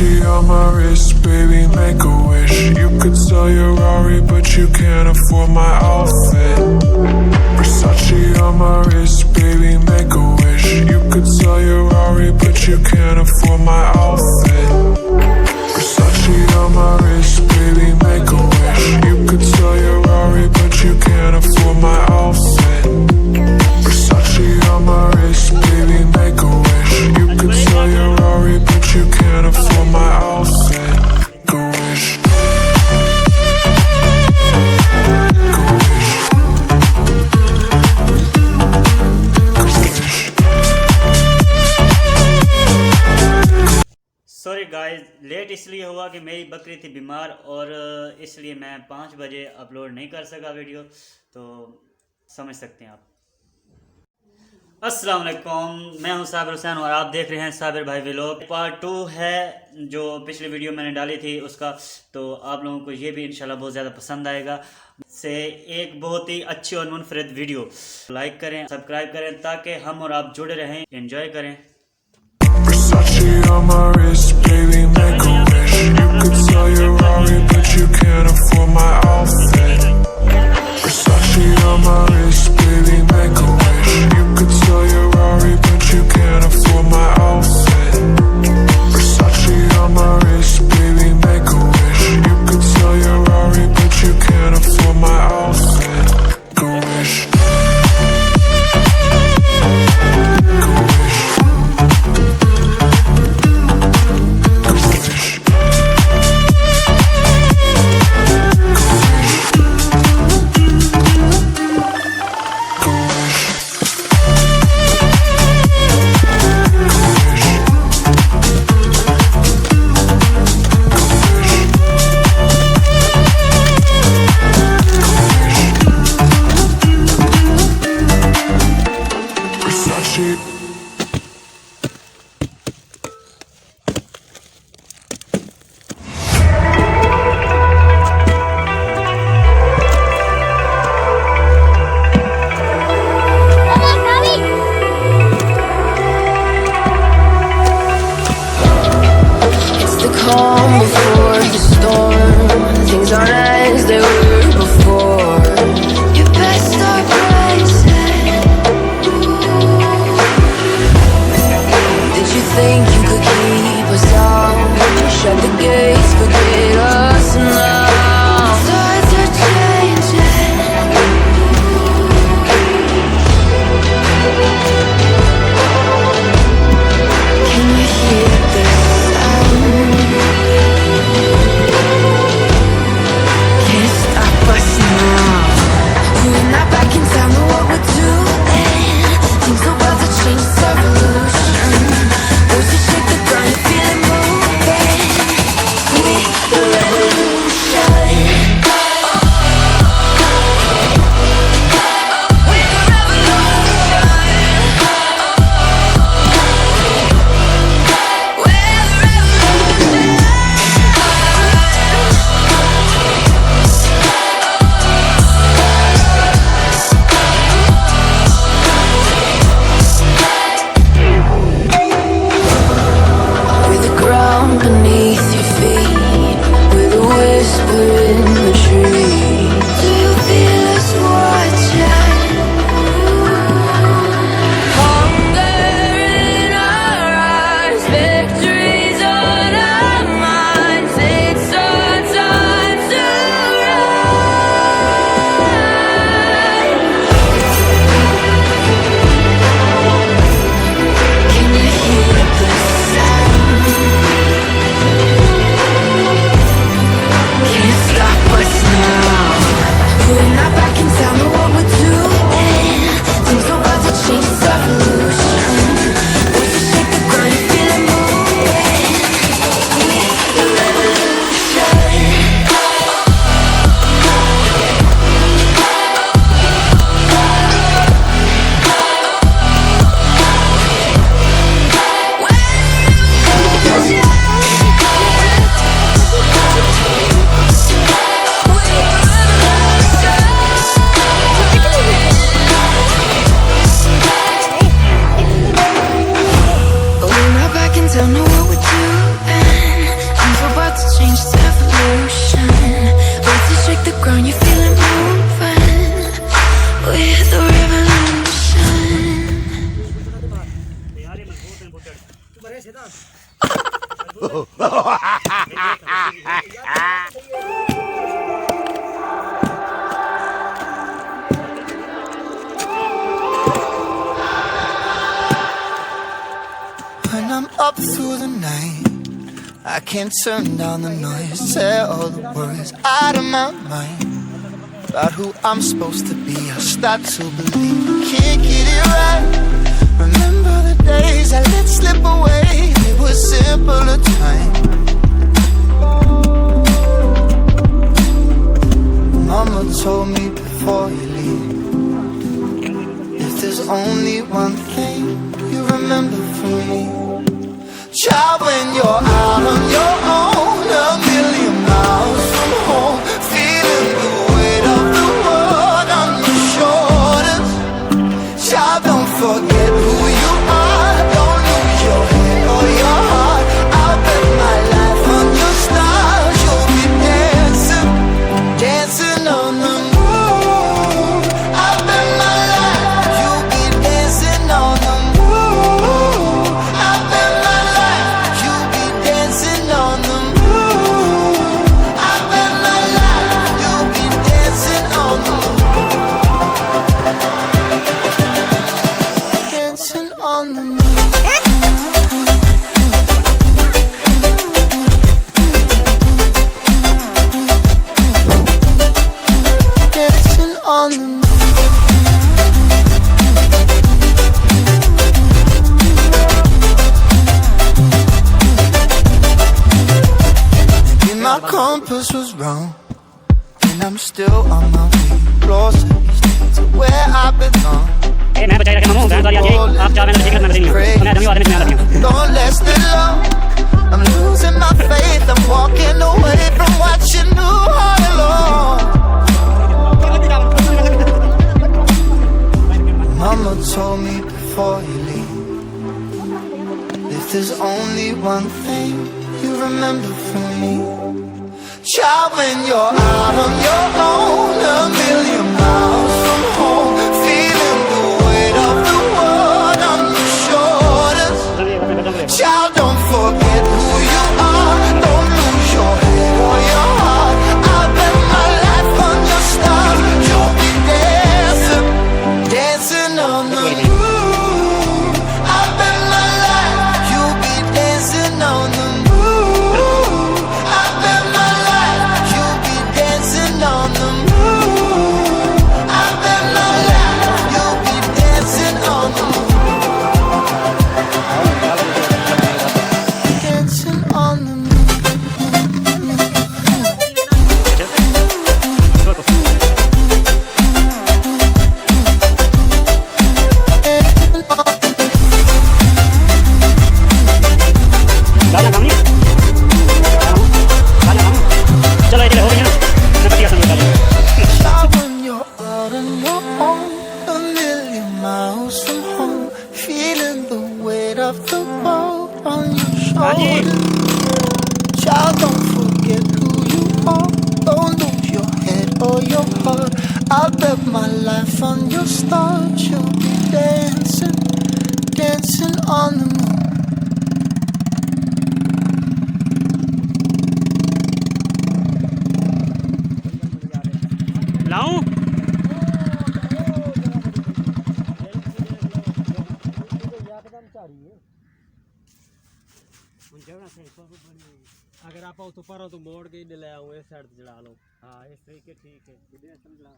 Versace on my wrist, baby, make a wish. You could sell your Rari, but you can't afford my outfit. Versace on my wrist, baby, make a wish. You could sell your Rari, but you can't afford my outfit. Versace on my wrist, baby, make a wish. You could sell your Rari, but you can't afford my outfit. Versace on my wrist, baby, make a wish. You could sell your Rari, but you can't afford my outfit. Go wish. Go wish. Go wish. Sorry guys, late इसलिए हुआ कि मेरी बकरी थी बीमार और इसलिए मैं 5 बजे अपलोड नहीं कर सका वीडियो, तो समझ सकते हैं आप। अस्सलाम वालेकुम, मैं हूं साबिर हुसैन और आप देख रहे हैं साबिर भाई व्लॉग। पार्ट 2 है जो पिछली वीडियो मैंने डाली थी उसका, तो आप लोगों को ये भी इंशाल्लाह बहुत ज़्यादा पसंद आएगा। से एक बहुत ही अच्छी और मुनफरिद वीडियो, लाइक करें, सब्सक्राइब करें ताकि हम और आप जुड़े रहें, एंजॉय करें। Versace on my wrist, baby, make a wish. You could sell your Rari, but you can't afford my outfit. Versace on my wrist, baby, make a wish. You could sell your Rari, but you can't afford my outfit. Versace on my wrist, baby, make a wish. You could sell your Rari, but you can't afford my outfit. Go wish. don't know what we're doing. When I'm up through the night, I can't turn down the noise. Tear all the worries out of my mind about who I'm supposed to be. I start to believe I can't get it right. Remember the days I let slip away. It was simpler time. Mama told me before you leave, if there's only one thing you remember from me, child, when you're out on your own, a million miles from home, feeling the weight of the world on your shoulders. Child, don't forget who you are. Don't lose your head or your heart. I'll bet my life on your stars. You'll be dancing, dancing on the moon. I'll bet my life you'll be dancing on the moon. I'll bet my life you'll be dancing on the moon. I'll bet my life you'll be dancing on the moon. Dancing on the moon. Dancing on the moon. Maybe my compass was wrong, and I'm still on my way closer each day to where I belong. मैं बचाए रखे मामू बहन वाली आज आप चार महीने देखना मैं नहीं हूं मैं आदमी आदमी में आदमी हूं Don't last it long. I'm losing my faith. I'm walking away from what you knew all along. Mama told me before you leave, if there's only one thing you remember from me, child, when you're out on your own, a million miles from home, feeling the weight of the world on your shoulders. Child, don't forget who you are. Don't lose your head or your heart. I'll bet my life on your stars. You'll be dancing, dancing on the moon. I'll bet my life you'll be dancing on the moon. I'll bet my life you'll be dancing on the moon. I'll bet my life you'll be dancing on the moon. Dancing on the moon. चलो ये हो गई ना मैं पतिया समझ गया Child, when you're out on your own, a million miles from home, feeling the weight of the world on your shoulders. Child, don't forget who you are. Don't lose your head or your heart. I'll bet my life on your stars. You'll be dancing, dancing on the moon. लाऊं अगर आप तो पर तो मोड़ के ले आओ इस साइड चढ़ा लो हां इस तरीके ठीक है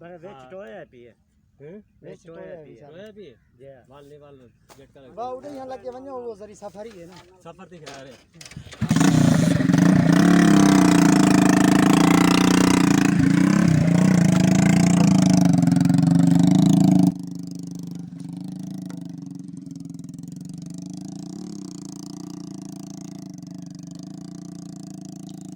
पर वेच टोया पिए वेच टोया पिए जय वाले वाले गेट का वाह उधर यहाँ लग के बन जाओ वो जरी सफारी है ना सफर दिख रहा है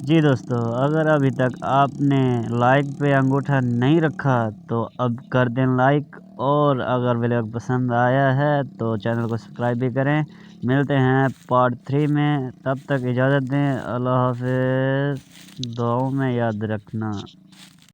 जी दोस्तों, अगर अभी तक आपने लाइक पे अंगूठा नहीं रखा तो अब कर दें लाइक, और अगर व्लॉग पसंद आया है तो चैनल को सब्सक्राइब भी करें। मिलते हैं पार्ट 3 में, तब तक इजाज़त दें। अल्लाह हाफ़िज़, दुआओं में याद रखना।